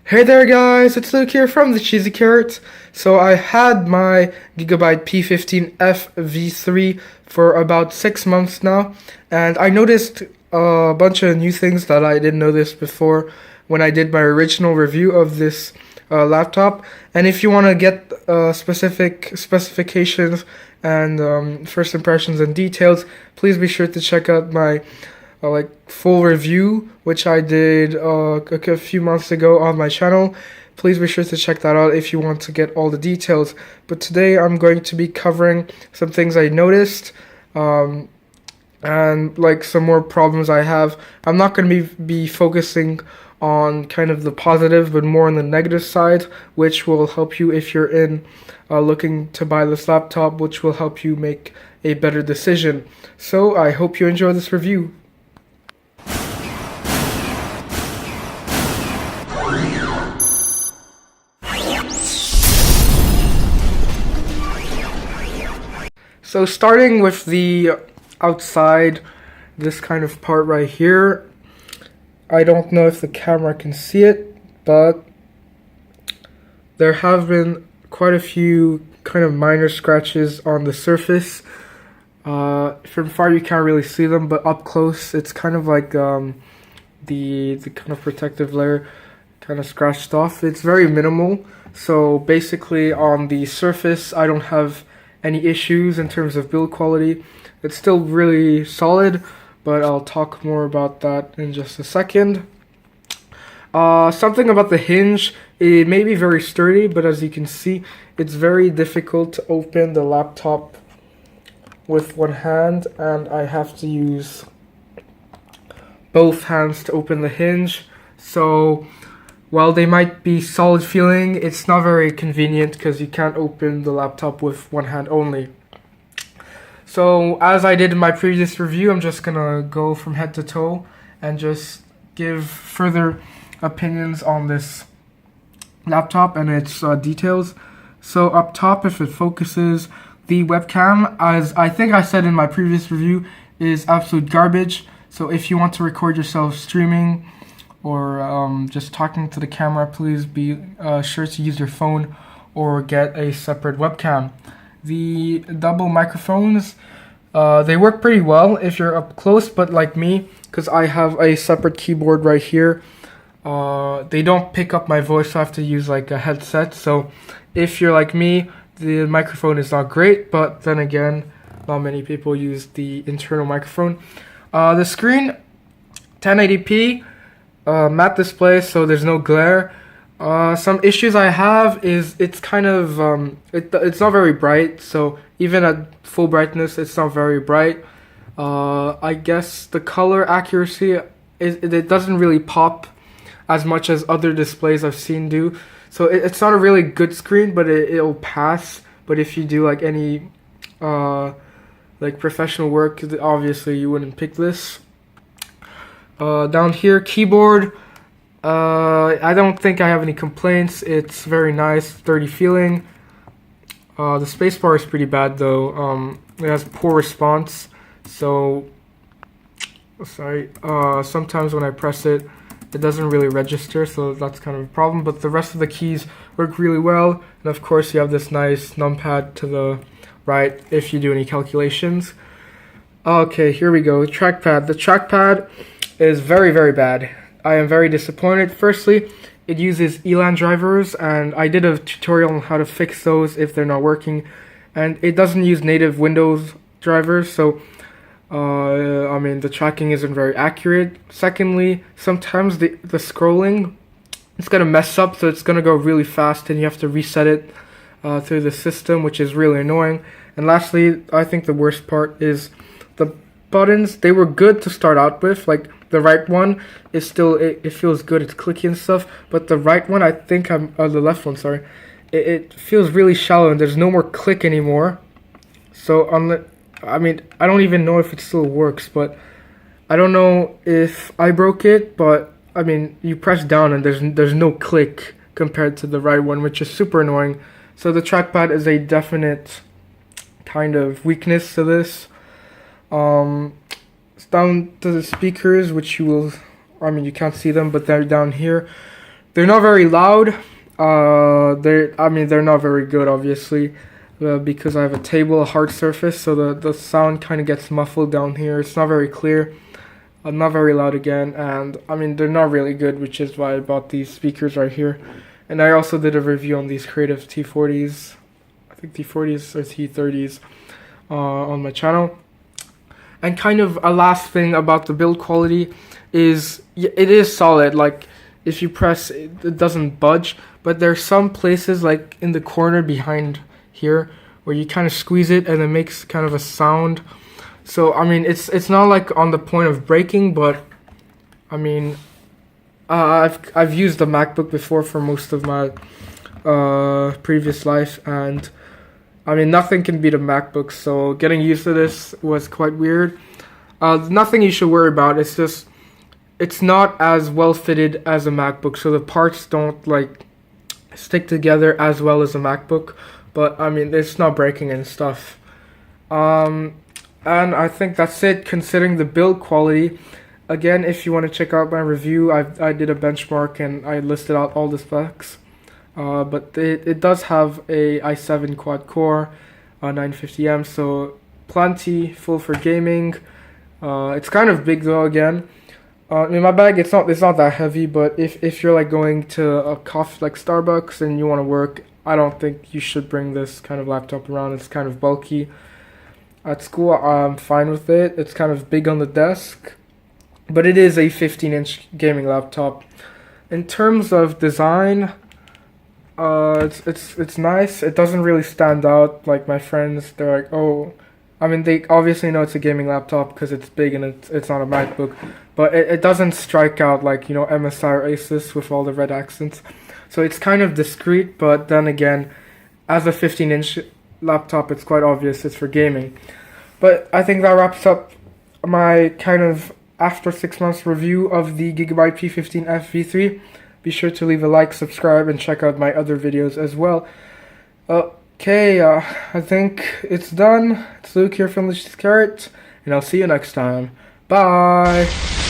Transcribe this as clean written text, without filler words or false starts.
Hey there guys, it's Luke here from TheCheesyCarrot. So I had my Gigabyte P15F V3 for about 6 months now, and I noticed a bunch of new things that I didn't notice before when I did my original review of this laptop. And if you want to get specific specifications and first impressions and details, please be sure to check out my full review, which I did a few months ago on my channel. Please be sure to check that out if you want to get all the details. But today I'm going to be covering some things I noticed, and some more problems I have. I'm not going to be focusing on kind of the positive, but more on the negative side, which will help you if you're looking to buy this laptop, which will help you make a better decision. So I hope you enjoy this review. So starting with the outside, this kind of part right here, I don't know if the camera can see it, but there have been quite a few kind of minor scratches on the surface. From far you can't really see them, but up close it's kind of like the kind of protective layer kind of scratched off. It's very minimal, so basically on the surface I don't have any issues in terms of build quality. It's still really solid, but I'll talk more about that in just a second. Something about the hinge, it may be very sturdy, but as you can see, it's very difficult to open the laptop with one hand, and I have to use both hands to open the hinge. So while they might be solid feeling, it's not very convenient because you can't open the laptop with one hand only. So as I did in my previous review, I'm just gonna go from head to toe and just give further opinions on this laptop and its details. So up top, if it focuses, the webcam, as I think I said in my previous review, is absolute garbage. So if you want to record yourself streaming or just talking to the camera, please be sure to use your phone or get a separate webcam. The double microphones, they work pretty well if you're up close, but like me, because I have a separate keyboard right here, they don't pick up my voice, so I have to use like a headset. So if you're like me, the microphone is not great, but then again, not many people use the internal microphone. The screen, 1080p, matte display, so there's no glare. Some issues I have is it's kind of it's not very bright, so even at full brightness it's not very bright. I guess the color accuracy it doesn't really pop as much as other displays I've seen do, so it's not a really good screen, but it'll pass. But if you do like any professional work, obviously you wouldn't pick this. Down here, keyboard, I don't think I have any complaints. It's very nice, sturdy feeling. The spacebar is pretty bad though. It has poor response, so sometimes when I press it, it doesn't really register, so that's kind of a problem. But the rest of the keys work really well, and of course you have this nice numpad to the right if you do any calculations. Okay, here we go. Trackpad. The trackpad is very, very bad. I am very disappointed. Firstly, it uses ELAN drivers, and I did a tutorial on how to fix those if they're not working, and it doesn't use native Windows drivers, so the tracking isn't very accurate. Secondly, sometimes the scrolling, it's gonna mess up, so it's gonna go really fast and you have to reset it through the system, which is really annoying. And lastly, I think the worst part is the buttons. They were good to start out with, like the right one is still, it feels good, it's clicky and stuff, but the right one, I think the left one, sorry, it feels really shallow and there's no more click anymore. So I don't even know if it still works, but I don't know if I broke it, but you press down and there's no click compared to the right one, which is super annoying. So the trackpad is a definite kind of weakness to this. Down to the speakers, which you can't see them, but they're down here. they're not very loud. They're not very good, obviously, because I have a table, a hard surface, so the sound kind of gets muffled down here. It's not very clear, not very loud again, and I mean they're not really good, which is why I bought these speakers right here. And I also did a review on these Creative T40s, I think T40s or T30s, on my channel. And kind of a last thing about the build quality is it is solid. Like if you press, it doesn't budge. But there's some places like in the corner behind here where you kind of squeeze it and it makes kind of a sound. So I mean it's not like on the point of breaking, but I mean I've used the MacBook before for most of my previous life, and I mean nothing can beat a MacBook. So getting used to this was quite weird. Nothing you should worry about. It's just it's not as well fitted as a MacBook, so the parts don't like stick together as well as a MacBook, but I mean it's not breaking and stuff. And I think that's it considering the build quality. Again, if you want to check out my review, I did a benchmark and I listed out all the specs. But it does have a i7 quad core, 950M, so plenty, full for gaming. It's kind of big though. Again, in my bag, it's not that heavy, but if you're like going to a coffee like Starbucks and you want to work, I don't think you should bring this kind of laptop around. It's kind of bulky. At school, I'm fine with it. It's kind of big on the desk, but it is a 15-inch gaming laptop. In terms of design, it's nice. It doesn't really stand out like my friends. They're like, oh, I mean, they obviously know it's a gaming laptop because it's big and it's not a MacBook, but it doesn't strike out like, you know, MSI or Asus with all the red accents. So it's kind of discreet, but then again, as a 15-inch laptop, it's quite obvious it's for gaming. But I think that wraps up my kind of after 6 months review of the Gigabyte P15F V3. Be sure to leave a like, subscribe, and check out my other videos as well. Okay, I think it's done. It's Luke here from TheCheesyCarrot, and I'll see you next time. Bye!